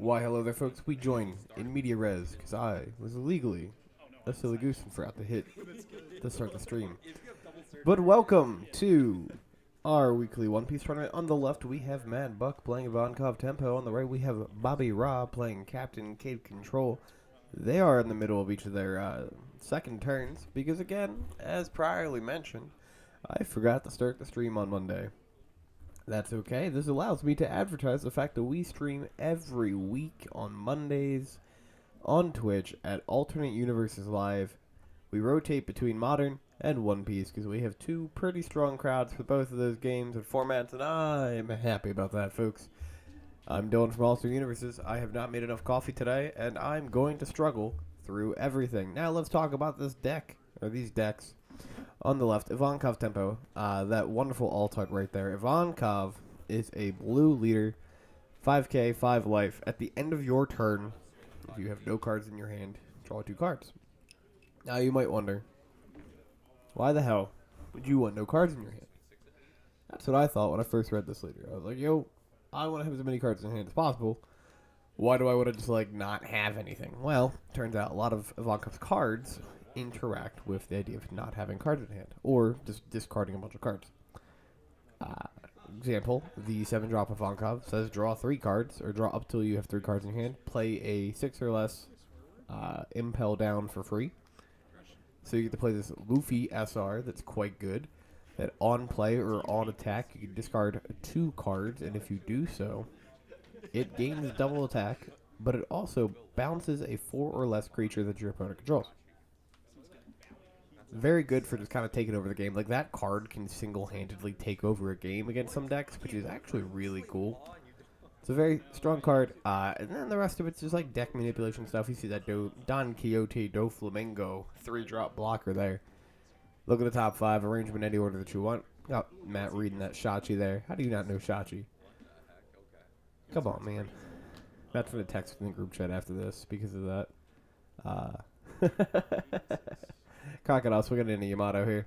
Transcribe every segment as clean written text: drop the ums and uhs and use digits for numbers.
Why, hello there, folks. We join in media res because I was illegally a silly goose and forgot to hit to start the stream. But welcome to our weekly One Piece tournament. On the left, we have Mad Buck playing Ivankov Tempo. On the right, we have Bobby Ra playing Captain Cave Control. They are in the middle of each of their second turns because, again, as priorly mentioned, I forgot to start the stream on Monday. That's okay. This allows me to advertise the fact that we stream every week on Mondays on Twitch at Alternate Universes Live. We rotate between Modern and One Piece because we have two pretty strong crowds for both of those games and formats, and I'm happy about that, folks. I'm Dylan from Alternate Universes. I have not made enough coffee today, and I'm going to struggle through everything. Now let's talk about this deck, or these decks. On the left, Ivankov Tempo, that wonderful alt art right there. Ivankov is a blue leader, 5k, 5 life. At the end of your turn, if you have no cards in your hand, draw 2 cards. Now you might wonder, why the hell would you want no cards in your hand? That's what I thought when I first read this leader. I was like, yo, I want to have as many cards in hand as possible. Why do I want to just, not have anything? Well, turns out a lot of Ivankov's cards interact with the idea of not having cards in hand, or just discarding a bunch of cards. Example, the 7-drop Ivankov says draw 3 cards, or draw up till you have 3 cards in your hand, play a 6 or less Impel down for free. So you get to play this Luffy SR that's quite good, that on play or on attack, you can discard 2 cards, and if you do so, it gains double attack, but it also bounces a 4 or less creature that your opponent controls. Very good for just kind of taking over the game. Like, that card can single-handedly take over a game against some decks, which is actually really cool. It's a very strong card. And then the rest of it's just like deck manipulation stuff. You see that Don Quixote Do Flamingo 3-drop blocker there. Look at the top 5. Arrangement any order that you want. Oh, Matt reading that Shachi there. How do you not know Shachi? Come on, man. Matt's going to text in the group chat after this because of that. Crocodiles, we're getting into Yamato here.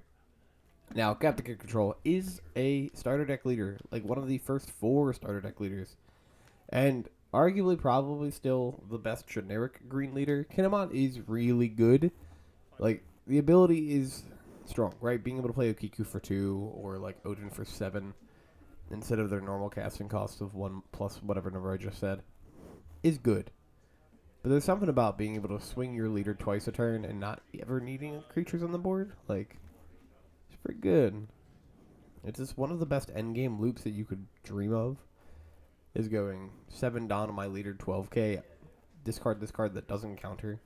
Now, Captain Kid Control is a starter deck leader, like one of the first 4 starter deck leaders. And arguably probably still the best generic green leader. Kinemon is really good. Like, the ability is strong, right? Being able to play Okiku for 2 or like Odin for 7 instead of their normal casting cost of 1 plus whatever number I just said is good. But there's something about being able to swing your leader twice a turn and not ever needing creatures on the board. Like, it's pretty good. It's just one of the best endgame loops that you could dream of. Is going 7 down on my leader, 12k. Discard this card that doesn't counter.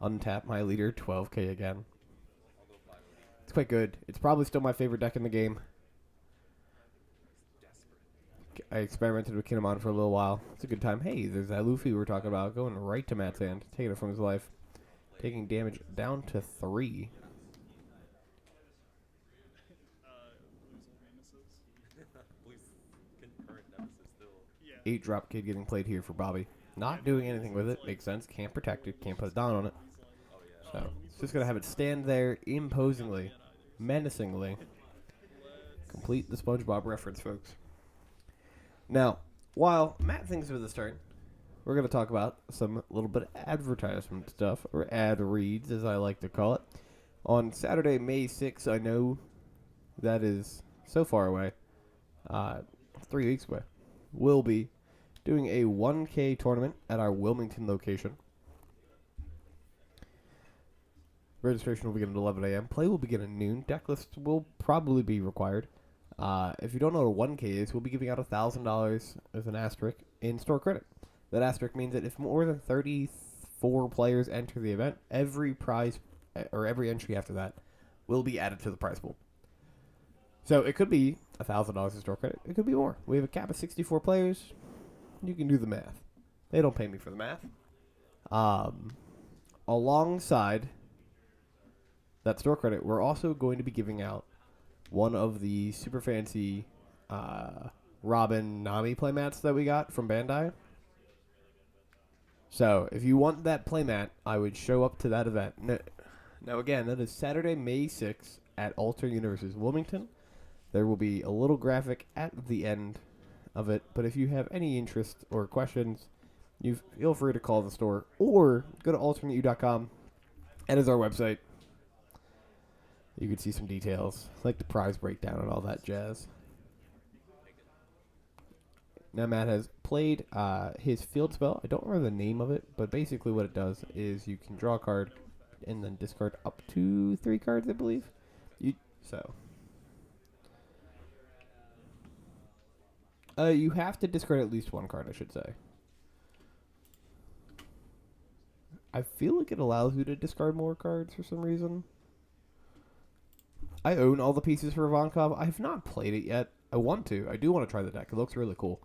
Untap my leader, 12k again. It's quite good. It's probably still my favorite deck in the game. I experimented with Kinemon for a little while. It's a good time. Hey, there's that Luffy we were talking about. Going right to Matt's hand. Taking it from his life. Taking damage down to 3. 8-drop kid getting played here for Bobby. Not doing anything with it. Makes sense. Can't protect it. Can't put a down on it. So, it's just going to have it stand there imposingly. Menacingly. Complete the SpongeBob reference, folks. Now, while Matt thinks of this turn, we're going to talk about some little bit of advertisement stuff, or ad reads, as I like to call it. On Saturday, May 6th, I know that is so far away, 3 weeks away, we'll be doing a 1K tournament at our Wilmington location. Registration will begin at 11 a.m. Play will begin at noon. Deck lists will probably be required. If you don't know what a 1K is, we'll be giving out $1,000 as an asterisk in store credit. That asterisk means that if more than 34 players enter the event, every prize or every entry after that will be added to the prize pool. So it could be $1,000 in store credit. It could be more. We have a cap of 64 players. You can do the math. They don't pay me for the math. Alongside that store credit, we're also going to be giving out one of the super fancy Robin Nami playmats that we got from Bandai. So, if you want that playmat, I would show up to that event. Now, again, that is Saturday, May 6th at Alter Universes Wilmington. There will be a little graphic at the end of it, but if you have any interest or questions, you feel free to call the store or go to alternateu.com. That is our website. You can see some details, like the prize breakdown and all that jazz. Now Matt has played his field spell. I don't remember the name of it, but basically what it does is you can draw a card and then discard up to 3 cards, I believe. You have to discard at least 1 card, I should say. I feel like it allows you to discard more cards for some reason. I own all the pieces for Ivankov. I have not played it yet. I want to. I do want to try the deck. It looks really cool.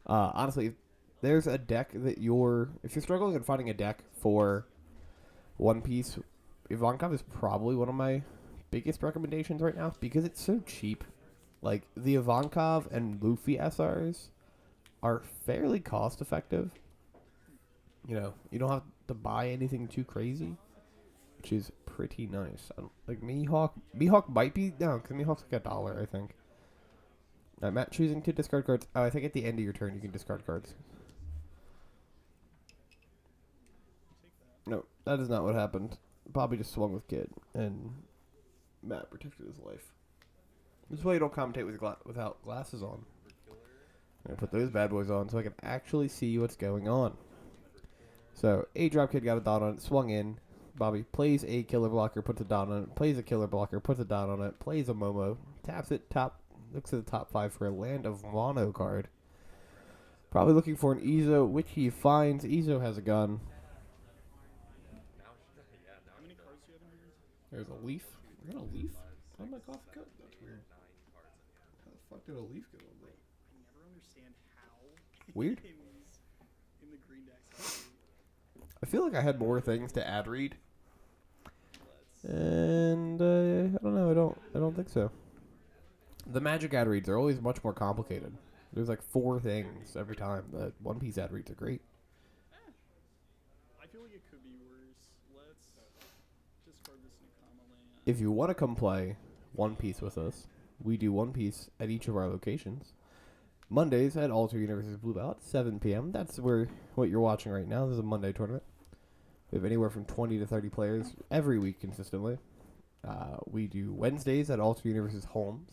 Honestly, if there's a deck that if you're struggling and finding a deck for One Piece, Ivankov is probably one of my biggest recommendations right now because it's so cheap. Like, the Ivankov and Luffy SRs are fairly cost effective. You know, you don't have to buy anything too crazy, which is pretty nice. Like, Mihawk might be, no, because Mihawk's like $1, I think. Matt choosing to discard cards. Oh, I think at the end of your turn you can discard cards. No, that is not what happened. Bobby just swung with Kid, and Matt protected his life. This is why you don't commentate without glasses on. I'm going to put those bad boys on so I can actually see what's going on. So, a drop Kid got a dot on it, swung in. Bobby plays a killer blocker, puts a dot on it, plays a killer blocker, puts a dot on it, plays a Momo, taps it, looks at the top 5 for a Land of Mono card. Probably looking for an Izo, which he finds. Izo has a gun. There's a leaf. Is that a leaf on my coffee cup? That's weird. How the fuck did a leaf get on there? I never understand how. Weird. In the green decks. I feel like I had more things to ad read. And I don't know. I don't think so. The Magic ad reads are always much more complicated. There's like 4 things every time. The One Piece ad reads are great. I feel like it could be worse. Let's discard this Nakama land. If you want to come play One Piece with us, we do One Piece at each of our locations. Mondays at Alter Universe's Blue Bell at 7 p.m. That's what you're watching right now. This is a Monday tournament. We have anywhere from 20 to 30 players every week consistently. We do Wednesdays at Alter Universe's Holmes.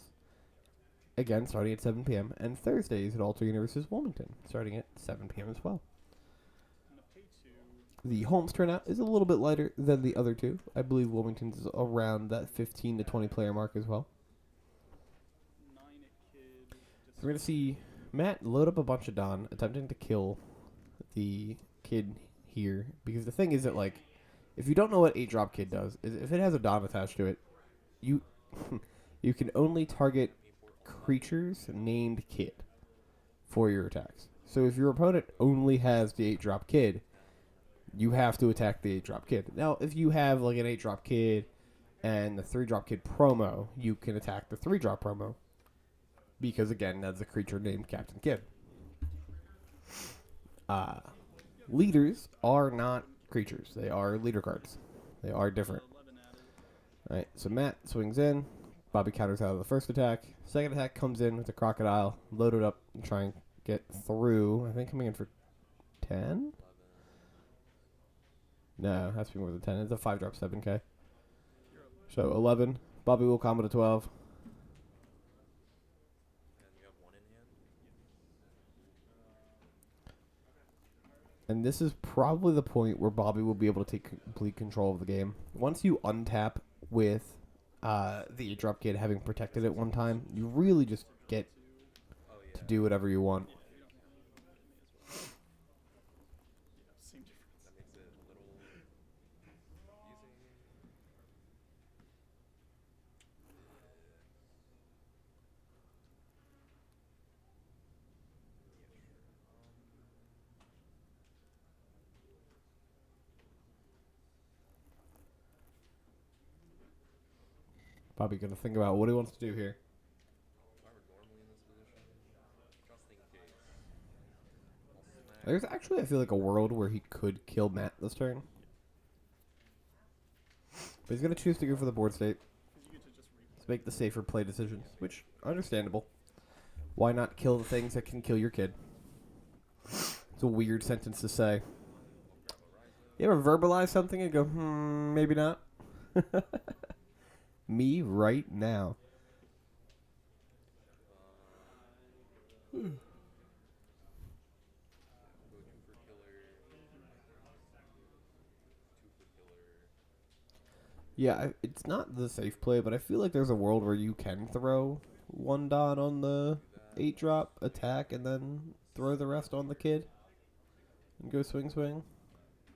Again, starting at 7 p.m. And Thursdays at Alter Universe's Wilmington, starting at 7 p.m. as well. The Holmes turnout is a little bit lighter than the other 2. I believe Wilmington's is around that 15 to 20 player mark as well. We're going to see Matt load up a bunch of Don, attempting to kill the Kid here. Because the thing is that, like, if you don't know what 8-drop Kid does, is if it has a Don attached to it, you you can only target creatures named Kid for your attacks. So if your opponent only has the 8-drop Kid, you have to attack the 8-drop Kid. Now, if you have like an 8-drop Kid and the 3-drop Kid promo, you can attack the 3-drop promo. Because, again, that's a creature named Captain Kid. Leaders are not creatures. They are leader cards. They are different. Alright, so Matt swings in. Bobby counters out of the first attack. Second attack comes in with the Crocodile. Load it up and try and get through. I think coming in for 10? No, it has to be more than 10. It's a 5-drop 7K. So 11. Bobby will combo to 12. And this is probably the point where Bobby will be able to take complete control of the game. Once you untap with the 8-drop Kid having protected it one time, you really just get to do whatever you want. Bobby gonna think about what he wants to do here. There's actually, I feel like, a world where he could kill Matt this turn. But he's gonna choose to go for the board state. To make the safer play decisions, which, understandable. Why not kill the things that can kill your kid? It's a weird sentence to say. You ever verbalize something and go, maybe not? Me right now. Yeah, it's not the safe play, but I feel like there's a world where you can throw one dot on the 8-drop attack and then throw the rest on the kid and go swing swing.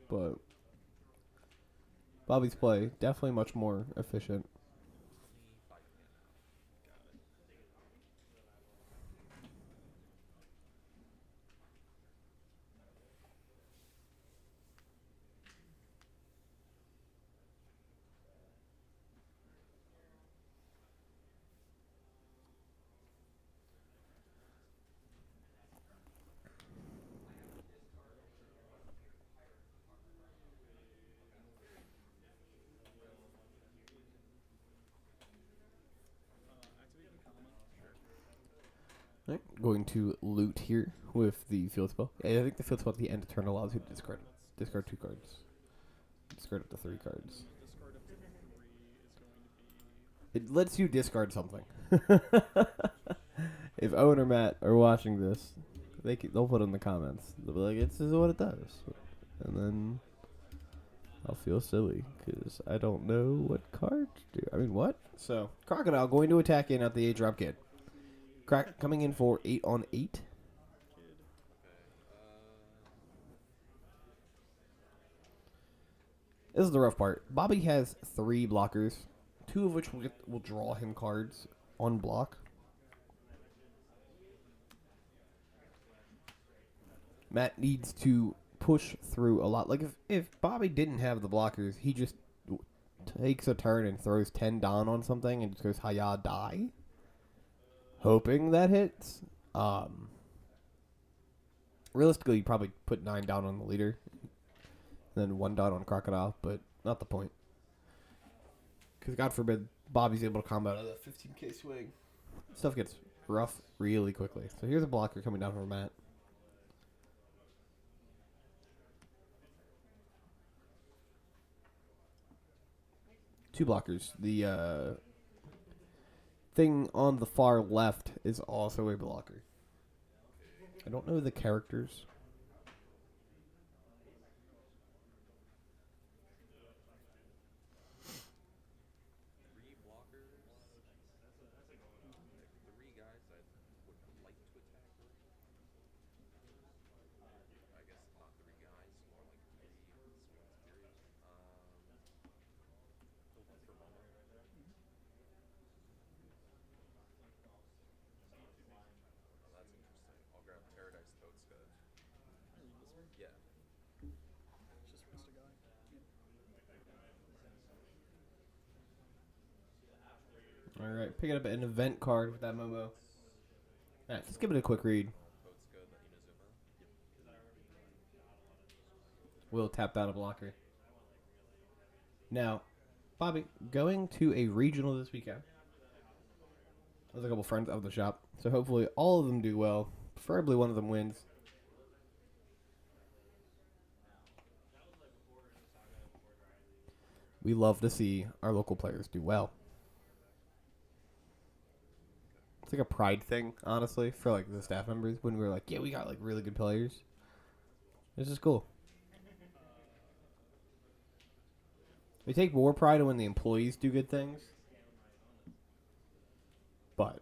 But Bobby's play, definitely much more efficient. Right, going to loot here with the field spell. Yeah, I think the field spell at the end of turn allows you to discard 2 cards. Discard up to 3 cards. Discard up to 3 is going to be. It lets you discard something. If Owen or Matt are watching this, they'll put it in the comments. They'll be like, "This is what it does," and then I'll feel silly because I don't know what cards do. I mean, what? So Crocodile going to attack in at the 8-drop kid. Crack coming in for 8 on 8. This is the rough part. Bobby has 3 blockers, 2 of which will draw him cards on block. Matt needs to push through a lot. Like if Bobby didn't have the blockers, he just takes a turn and throws 10 down on something and just goes hiya die, hoping that hits. Realistically, you'd probably put 9 down on the leader, then 1 down on Crocodile, but not the point. Because God forbid Bobby's able to combo out of the 15k swing. Stuff gets rough really quickly. So here's a blocker coming down from Matt. Two blockers. The thing on the far left is also a blocker. I don't know the characters. It's just waste a guy. Yeah. All right, picking up an event card with that Momo. All right, let's give it a quick read. We'll tap out a blocker. Now, Bobby, going to a regional this weekend. There's a couple friends out of the shop, so hopefully all of them do well. Preferably one of them wins. We love to see our local players do well. It's like a pride thing, honestly, for like the staff members when we're like, yeah, we got like really good players. This is cool. We take more pride in when the employees do good things. But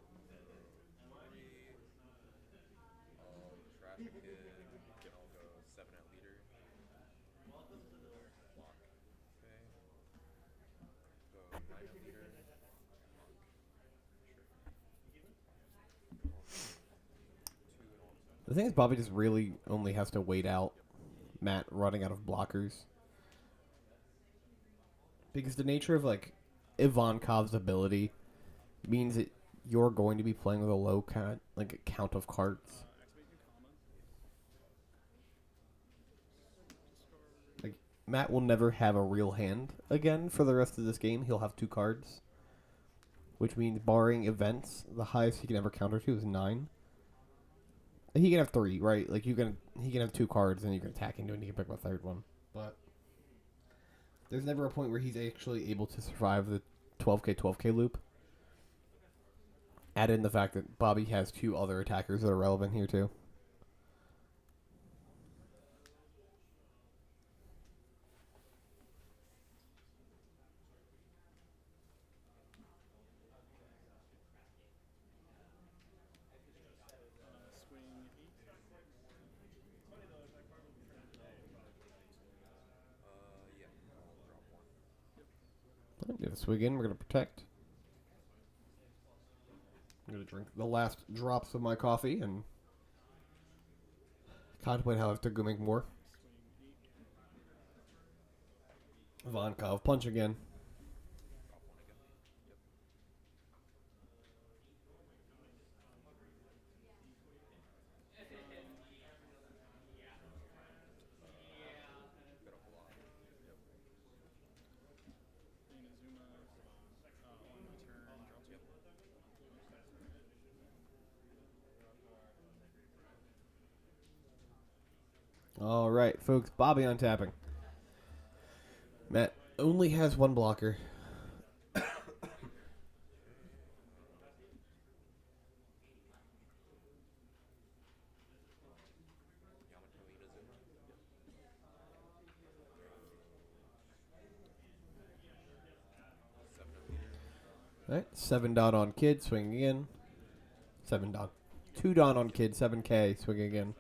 the thing is, Bobby just really only has to wait out Matt running out of blockers. Because the nature of like Ivankov's ability means that you're going to be playing with a low count of cards. Like Matt will never have a real hand again for the rest of this game. He'll have 2 cards, which means barring events, the highest he can ever counter to is 9. He can have 3, right? Like he can have 2 cards, and you can attack into it, and he can pick up a 3rd one. But there's never a point where he's actually able to survive the 12k loop. Add in the fact that Bobby has 2 other attackers that are relevant here too. Swing 8. I'm gonna swig in. We're gonna protect. I'm gonna drink the last drops of my coffee and contemplate how I have to go make more. Swing 8. Ivankov, punch again. Inazuma. On my turn, draw 2. All right, folks. Bobby untapping. Matt only has 1 blocker. All right, 7 dot on kid, swinging again. 7 dot. 2 dot on kid, 7k, swinging again.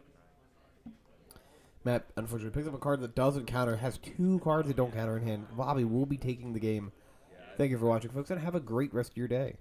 Matt, unfortunately, picks up a card that doesn't counter, has 2 cards that don't counter in hand. Bobby will be taking the game. Thank you for watching, folks, and have a great rest of your day.